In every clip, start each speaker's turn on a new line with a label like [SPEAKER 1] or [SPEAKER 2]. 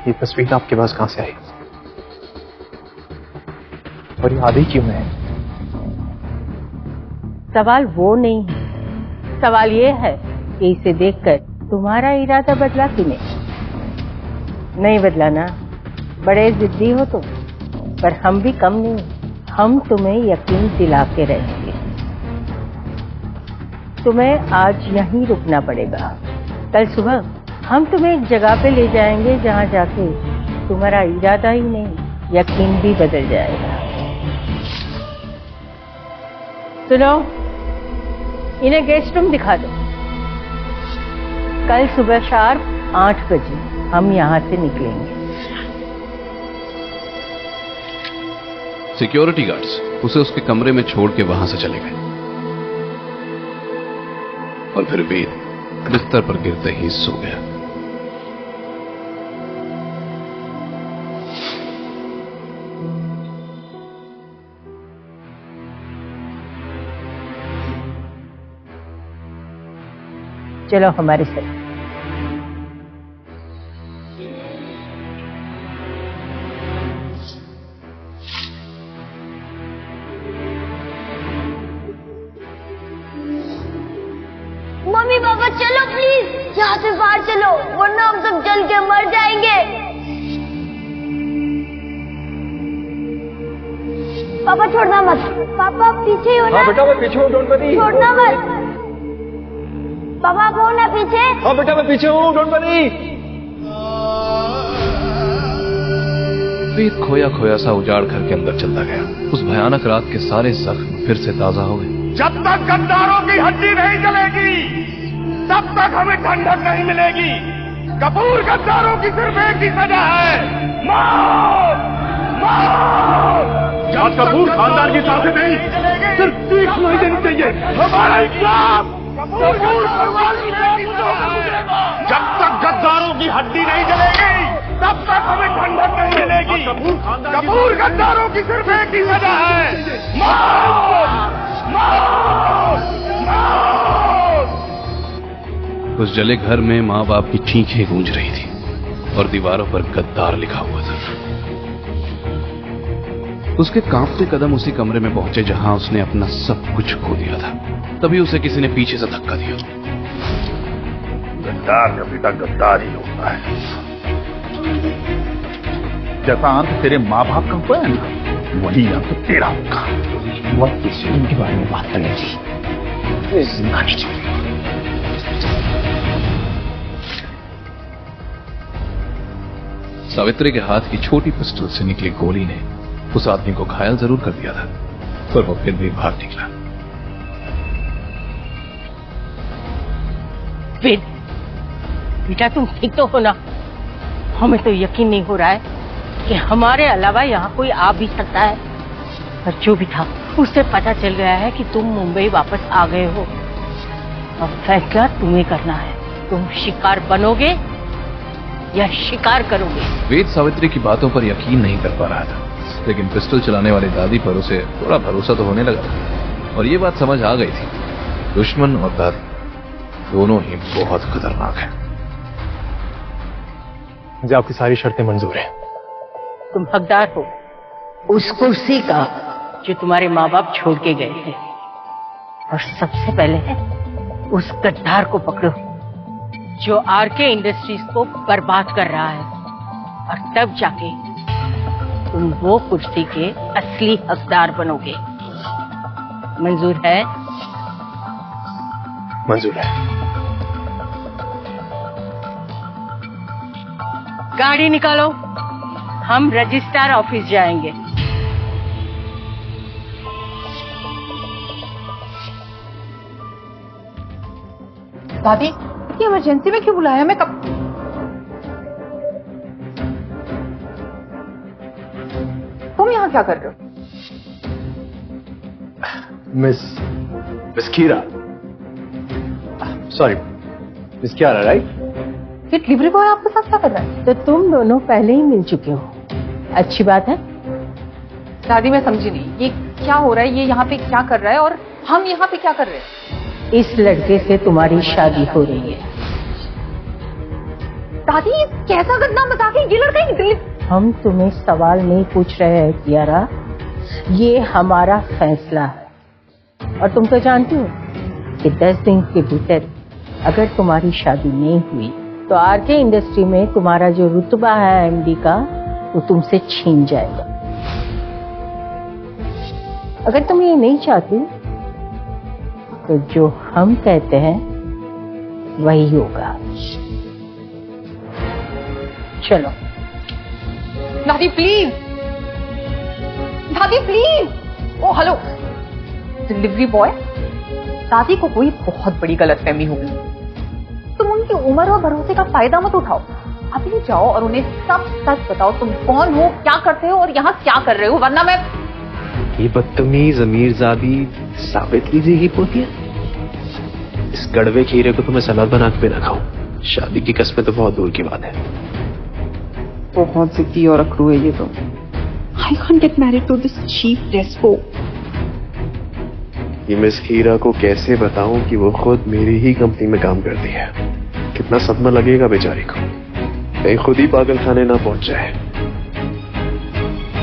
[SPEAKER 1] ये तस्वीर आपके पास कहां से आई और ये आधी क्यों है?
[SPEAKER 2] सवाल वो नहीं है, सवाल ये है कि इसे देखकर तुम्हारा इरादा बदला कि नहीं बदला ना। बड़े जिद्दी हो तुम, पर हम भी कम नहीं, हम तुम्हें यकीन दिला के रहेंगे। तुम्हें आज यहीं रुकना पड़ेगा। कल सुबह हम तुम्हें एक जगह पे ले जाएंगे जहां जाके तुम्हारा इरादा ही नहीं यकीन भी बदल जाएगा। सुनो, इन्हें गेस्ट रूम दिखा दो। कल सुबह शार्प 8 बजे हम यहाँ से निकलेंगे।
[SPEAKER 3] सिक्योरिटी गार्ड्स उसे उसके कमरे में छोड़ के वहां से चले गए और फिर वेद बिस्तर पर गिरते ही सो गया।
[SPEAKER 2] चलो हमारे साथ।
[SPEAKER 4] मम्मी पापा चलो प्लीज, यहाँ से बाहर चलो वरना हम सब जल के मर जाएंगे। पापा छोड़ना मत, पापा पीछे ही हो ना।
[SPEAKER 1] हाँ बेटा मैं पीछे हूँ, डोंट वरी।
[SPEAKER 4] छोड़ना मत पापा, आप हो ना पीछे।
[SPEAKER 1] हाँ बेटा मैं पीछे हूँ, डोंट वरी।
[SPEAKER 3] वेद खोया खोया सा उजाड़ घर के अंदर चलता गया। उस भयानक रात के सारे जख्म फिर से ताजा हो गए।
[SPEAKER 5] जब तक गद्दारों की हड्डी नहीं जलेगी तब तक हमें ठंडक नहीं मिलेगी। कपूर गद्दारों की सिर्फ एक ही सजा है, मौत। मौत। जब कपूर खानदान की सांसें नहीं सिर्फ सीख नहीं देनी चाहिए। हमारा इस्लाम कपूर खानदान की जब तक गद्दारों की हड्डी नहीं जलेगी तब तक हमें ठंडक नहीं मिलेगी। कपूर गद्दारों की सिर्फ एक ही सजा है, मौत।
[SPEAKER 3] उस जले घर में माँ बाप की चीखें गूंज रही थी और दीवारों पर गद्दार लिखा हुआ था। उसके कांपते कदम उसी कमरे में पहुंचे जहां उसने अपना सब कुछ खो दिया था। तभी उसे किसी ने पीछे से धक्का दिया।
[SPEAKER 5] गद्दार का बेटा गद्दार ही होता है। जैसा अंत तेरे माँ बाप का हुआ है ना, वही अंत तेरा होगा।
[SPEAKER 1] वक्त किसी के बारे में बात करनी थी, जिंदा नहीं छोड़ूंगा।
[SPEAKER 3] सावित्री के हाथ की छोटी पिस्टल से निकली गोली ने उस आदमी को घायल जरूर कर दिया था, पर वो फिर भी भाग निकला।
[SPEAKER 2] वेद, बेटा तुम ठीक तो हो ना? हमें तो यकीन नहीं हो रहा है कि हमारे अलावा यहाँ कोई आ भी सकता है। पर जो भी था उससे पता चल गया है कि तुम मुंबई वापस आ गए हो। अब फैसला तुम्हें करना है, तुम शिकार बनोगे या शिकार करोगे।
[SPEAKER 3] वेद सावित्री की बातों पर यकीन नहीं कर पा रहा था, लेकिन पिस्टल चलाने वाली दादी पर उसे थोड़ा भरोसा तो होने लगा था। और ये बात समझ आ गई थी, दुश्मन और दादी दोनों ही बहुत खतरनाक हैं।
[SPEAKER 1] मुझे आपकी सारी शर्तें मंजूर हैं।
[SPEAKER 2] तुम हकदार हो उस कुर्सी का जो तुम्हारे माँ बाप छोड़ के गए थे। और सबसे पहले उस गद्दार को पकड़ो जो आरके इंडस्ट्रीज को बर्बाद कर रहा है, और तब जाके तुम वो कुर्सी के असली हकदार बनोगे। मंजूर है?
[SPEAKER 1] मंजूर है।
[SPEAKER 2] गाड़ी निकालो, हम रजिस्ट्रार ऑफिस जाएंगे।
[SPEAKER 6] दादी, ये इमरजेंसी में क्यों बुलाया? मैं कब तुम यहाँ क्या कर रहे हो?
[SPEAKER 1] मिस कीरा, सॉरी मिस कियारा, राइट?
[SPEAKER 6] ये डिलीवरी बॉय आपके साथ क्या कर रहा है?
[SPEAKER 2] तो तुम दोनों पहले ही मिल चुके हो, अच्छी बात है।
[SPEAKER 6] दादी मैं समझी नहीं, ये क्या हो रहा है? ये यहाँ पे क्या कर रहा है और हम यहाँ पे क्या कर रहे हैं?
[SPEAKER 2] इस लड़के से तुम्हारी शादी हो रही है।
[SPEAKER 6] दादी ये कैसा गंदा मजाक है, ये लड़का ही दिल्ली।
[SPEAKER 2] हम तुम्हें सवाल नहीं पूछ रहे हैं कियारा, ये हमारा फैसला है। और तुम तो जानती हो कि 10 दिन के भीतर अगर तुम्हारी शादी नहीं हुई तो आरके इंडस्ट्री में तुम्हारा जो रुतबा है एमडी का वो तुमसे छीन जाएगा। अगर तुम ये नहीं चाहती तो जो हम कहते हैं वही होगा। चलो
[SPEAKER 6] दादी प्लीज, दादी please. Oh hello delivery boy, दादी को कोई बहुत बड़ी गलतफहमी हो गई। तुम उनकी उम्र और भरोसे का फायदा मत उठाओ। अभी जाओ और उन्हें सब सच बताओ, तुम कौन हो, क्या करते हो और यहाँ क्या कर रहे हो, वरना मैं।
[SPEAKER 1] ये बदतमीज अमीरजादी सावित्री जी की पोती है। इस कड़वे खीरे को तो मैं सलाद बना के ना खाऊं। शादी की कस्में तो बहुत दूर की बात है।
[SPEAKER 7] बहुत जिद्दी और अकड़ू है ये तो। I can't get married to this cheap despo.
[SPEAKER 1] ये मिस हीरा को कैसे बताऊं कि वो खुद मेरी ही कंपनी में काम करती है। कितना सदमा लगेगा बेचारी को, कहीं खुद ही पागल खाने ना पहुंच जाए।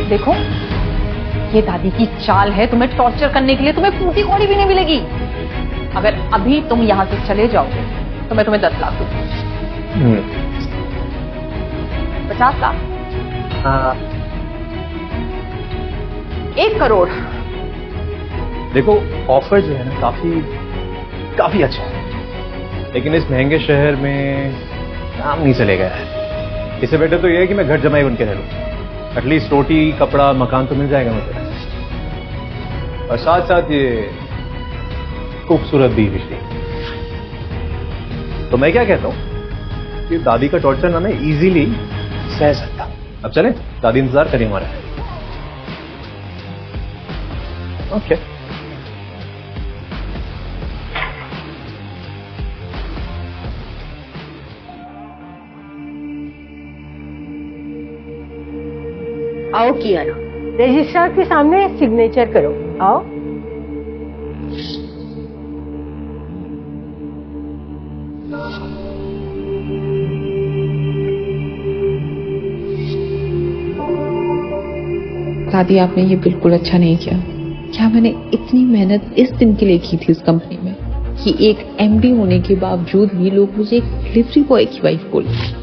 [SPEAKER 6] देखो ये दादी की चाल है तुम्हें टॉर्चर करने के लिए, तुम्हें पूरी कौड़ी भी नहीं मिलेगी। अगर अभी तुम यहाँ से चले जाओगे तो मैं तुम्हें 10 लाख दूंगी। 50 लाख, 1 करोड़।
[SPEAKER 8] देखो ऑफर जो है ना काफी अच्छा है, लेकिन इस महंगे शहर में काम नहीं चलेगा है। इससे बेटर तो यह है कि मैं घर जमाई बन के रह लूं। एटलीस्ट रोटी कपड़ा मकान तो मिल जाएगा मुझे, और साथ साथ ये खूबसूरत बीवी भी। तो मैं क्या कहता हूं कि दादी का टॉर्चर ना मैं इजीली सह सकता। अब चलें, दादी इंतजार करें हमारा। ओके
[SPEAKER 2] आओ कियारा, रजिस्ट्रार के सामने सिग्नेचर करो। आओ।
[SPEAKER 7] दादी आपने ये बिल्कुल अच्छा नहीं किया। क्या मैंने इतनी मेहनत इस दिन के लिए की थी उस कंपनी में कि एक एमडी होने के बावजूद भी लोग मुझे एक डिलीवरी बॉय की वाइफ बोले।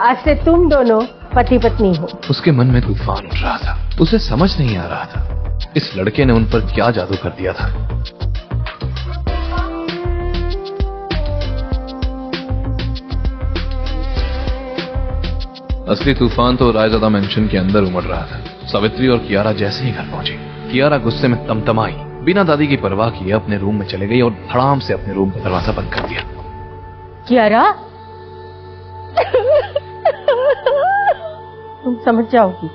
[SPEAKER 2] आज से तुम दोनों पति पत्नी हो।
[SPEAKER 3] उसके मन में तूफान उठ रहा था। उसे समझ नहीं आ रहा था इस लड़के ने उन पर क्या जादू कर दिया था। असली तूफान तो रायजादा मेंशन के अंदर उमड़ रहा था। सावित्री और कियारा जैसे ही घर पहुंची, कियारा गुस्से में तमतमाई, बिना दादी की परवाह किए अपने रूम में चले गई और धड़ाम से अपने रूम का दरवाजा बंद कर दिया।
[SPEAKER 2] कियारा, तुम समझ जाओगी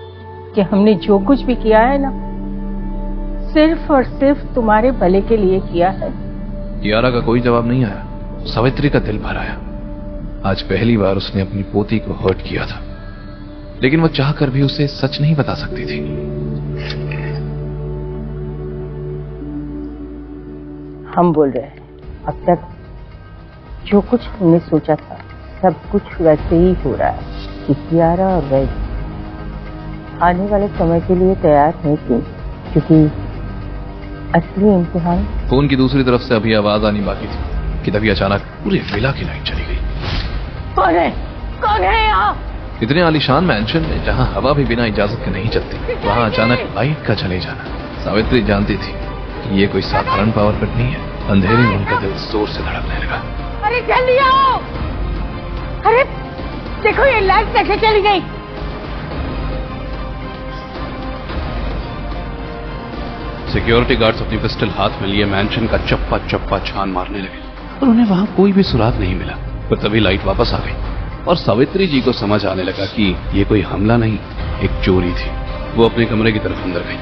[SPEAKER 2] कि हमने जो कुछ भी किया है ना, सिर्फ और सिर्फ तुम्हारे भले के लिए किया है।
[SPEAKER 3] कियारा का कोई जवाब नहीं आया। सावित्री का दिल भर आया। आज पहली बार उसने अपनी पोती को हर्ट किया था, लेकिन वो चाहकर भी उसे सच नहीं बता सकती थी।
[SPEAKER 2] हम बोल रहे हैं, अब तक जो कुछ हमने सोचा था सब कुछ वैसे ही हो रहा है कि कियारा और वैद आने वाले समय के लिए तैयार नहीं थी, क्योंकि असली इम्तिहान।
[SPEAKER 3] फोन की दूसरी तरफ से अभी आवाज आनी बाकी थी कि तभी अचानक पूरे विला की लाइट चली गई।
[SPEAKER 2] कौन है? कौन है यहाँ?
[SPEAKER 3] इतने आलीशान मैंशन में जहाँ हवा भी बिना इजाजत के नहीं चलती, वहाँ अचानक लाइट का चले जाना। सावित्री जानती थी कि ये कोई साधारण पावर कट नहीं है। अंधेरे में उनका दिल जोर से धड़कने लगा।
[SPEAKER 2] अरे जल्दी आओ! अरे देखो ये लाइट कैसे चली गई।
[SPEAKER 9] सिक्योरिटी गार्ड्स अपनी पिस्टल हाथ में लिए मैंशन का चप्पा चप्पा छान मारने लगे, और उन्हें वहां कोई भी सुराग नहीं मिला। पर तभी लाइट वापस आ गई और सावित्री जी को समझ आने लगा कि ये कोई हमला नहीं, एक चोरी थी। वो अपने कमरे की तरफ अंदर गई।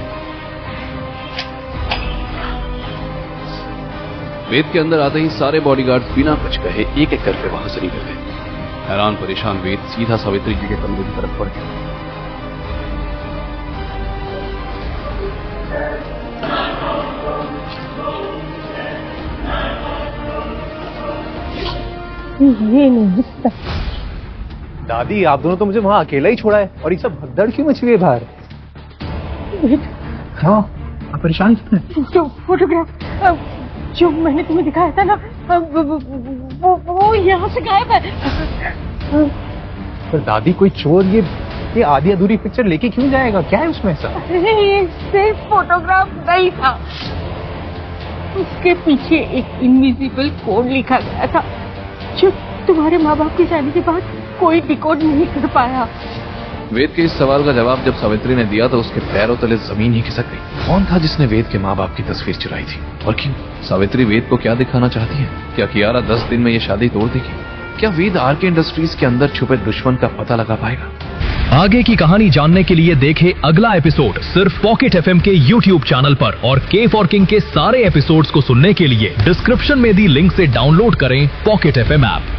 [SPEAKER 9] वेद के अंदर आते ही सारे बॉडीगार्ड्स बिना कुछ कहे एक एक करके वहां से निकल गए। हैरान परेशान वेद सीधा सावित्री जी के कमरे की तरफ बढ़ गया।
[SPEAKER 2] ये नहीं हो सकता।
[SPEAKER 8] दादी, आप दोनों तो मुझे वहां अकेला ही छोड़ा है, और ये सब भगदड़ क्यों मची हुई है बाहर? हाँ, आप परेशान क्यों हैं?
[SPEAKER 2] जो फोटोग्राफ जो मैंने तुम्हें दिखाया था ना, वो यहाँ से गायब है।
[SPEAKER 8] पर दादी, कोई चोर ये आधी अधूरी पिक्चर लेके क्यों जाएगा? क्या है उसमें ऐसा?
[SPEAKER 2] ये सिर्फ फोटोग्राफ नहीं था, उसके पीछे एक इनविजिबल कोड लिखा गया था जो तुम्हारे माँ बाप के जाने के बाद कोई डिकोड नहीं कर पाया।
[SPEAKER 3] वेद के इस सवाल का जवाब जब सावित्री ने दिया तो उसके पैरों तले जमीन ही खिसक गई। कौन था जिसने वेद के माँ बाप की तस्वीर चुराई थी, और क्यों? सावित्री वेद को क्या दिखाना चाहती है? क्या कियारा 10 दिन में ये शादी तोड़ देगी? क्या वेद आरके इंडस्ट्रीज के अंदर छुपे दुश्मन का पता लगा पाएगा?
[SPEAKER 10] आगे की कहानी जानने के लिए देखें अगला एपिसोड सिर्फ पॉकेट एफएम के यूट्यूब चैनल पर, और के फॉर किंग के सारे एपिसोड्स को सुनने के लिए डिस्क्रिप्शन में दी लिंक से डाउनलोड करें पॉकेट एफएम ऐप।